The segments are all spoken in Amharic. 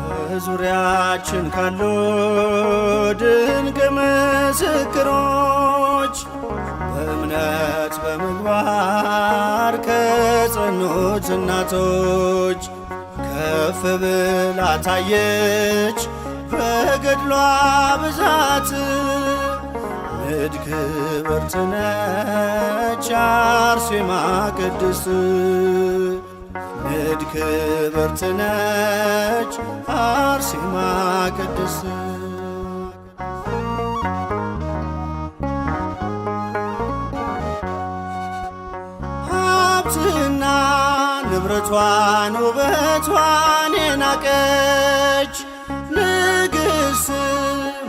በዙሪያችን ካሉ ድንቅ ምስክሮች በእምነት በምግባር ከጸኑት እናቶች ከፍ ብላ ታየች በገድሏ ብዛት። ንድ ክብርት ነች አርሴማ ቅድስት፣ ንድ ክብርት ነች አርሴማ ቅድስት። ሀብትና ንብረቷን ውበቷን የናቀች ንግሥት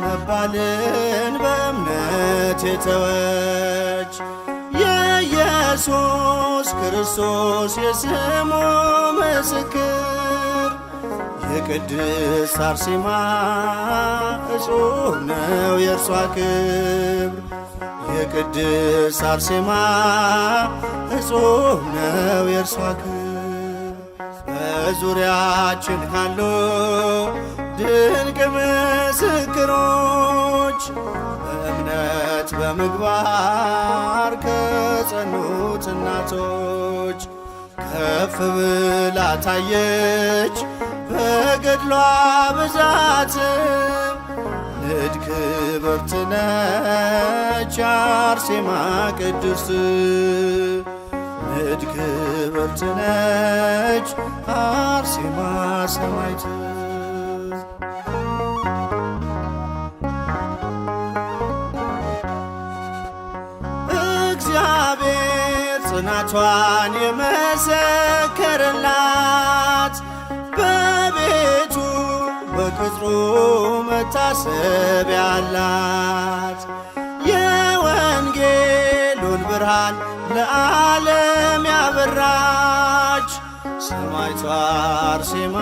መባልን በእምነት የተወች የኢየሱስ ክርስቶስ የስሙ ምስክር የቅድስት አርሴማ እጹብ ነው የእርሷ ክብር። የቅድስት አርሴማ እጹብ ነው የእርሷ ክብር። በዙሪያችን ካሉ ድንቅ ምስክሮች በእምነት በምግባር ከጸኑት እናቶች ከፍ ብላ ታየች በገድሏ ብዛት። ንድ ክብርት ነች አርሴማ ቅድስት፣ ንድ ክብርት ነች አርሴማ ሰማዕት። እግዚአብሔር ጽናቷን የመሰከረላት በቤቱ በቅጥሩ መታሰቢያ አላት። የወንጌሉን ብርሃን ለዓለም ያበራች ሰማዕቷ አርሴማ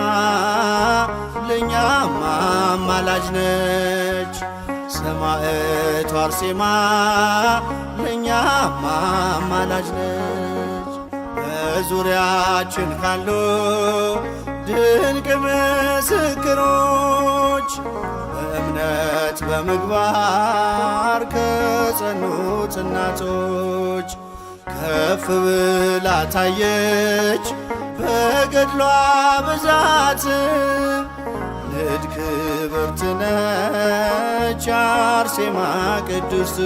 ለእኛም አማላጅ ነች። ሰማዕቷ አርሴማ ለእኛም አማላጅ ነች። በዙሪያችን ካሉ ድንቅ ምስክሮች በእምነት በምግባር ከጸኑት እናቶች ከፍ ብላ ታየች በገድሏ ብዛት። ንድ ክብርት ነች አርሴማ ቅድስት፣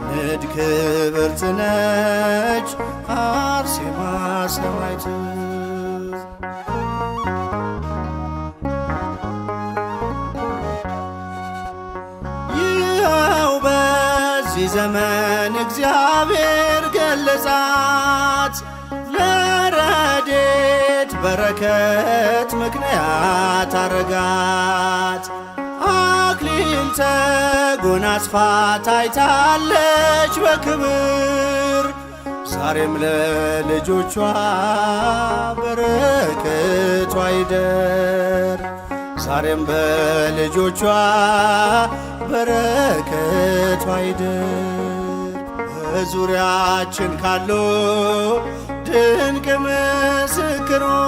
ንድ ክብርት ነች አርሴማ ሰማዕት። ይኸው በዚህ ዘመን እግዚአብሔር ገለጻት ለረድኤት በረከት ምክንያት አረጋት። አክሊል ተጎናጽፋ ታይታለች በክብር ዛሬም ለልጆቿ በረከቷ ይደር። ዛሬም በልጆቿ በረከቷ ይደር። በዙሪያችን ካሉ ድንቅ ምስክሮች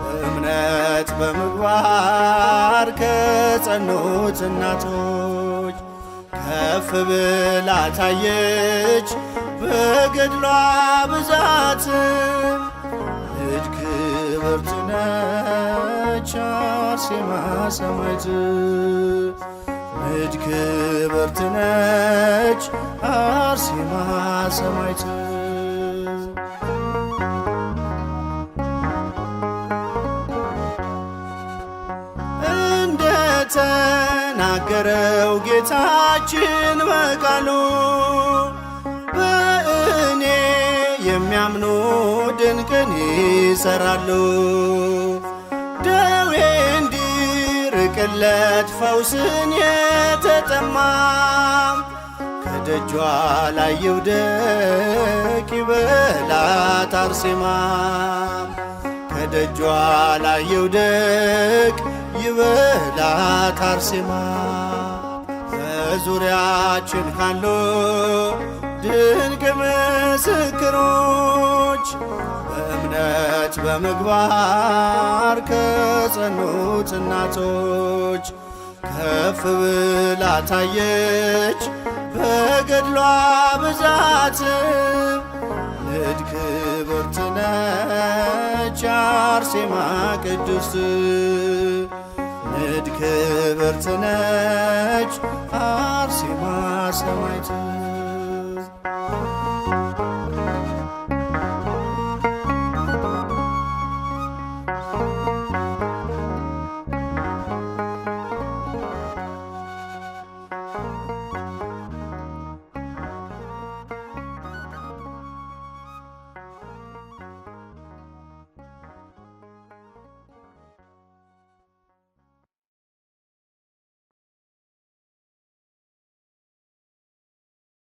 በእምነት በምግባር ከጸኑት እናቶች ከፍ ብላ ታየች በገድሏ ብዛት። ንድ ክብርት ነች አርሴማ ሰማዕት፣ ንድ ክብርት ነች አርሴማ ሰማዕት። እንደተናገረው ጌታችን በቃሉ በእኔ የሚያምኑ ድንቅን ይሰራሉ። ደዌ እንዲርቅለት ፈውስን የተጠማ ከደጇ ላይ ይውደቅ ይበላት አርሴማ ከደጇ ላይ ይውደቅ ይበላት አርሴማ። በዙሪያችን ካሉ ድንቅ ምስክሮች በእምነት በምግባር ከጸኑት እናቶች ከፍ ብላ ታየች በገድሏ ብዛት ንድ ክብርት ነች አርሴማ ቅድስት ንድ ክብርት ነች አርሴማ ሰማዕት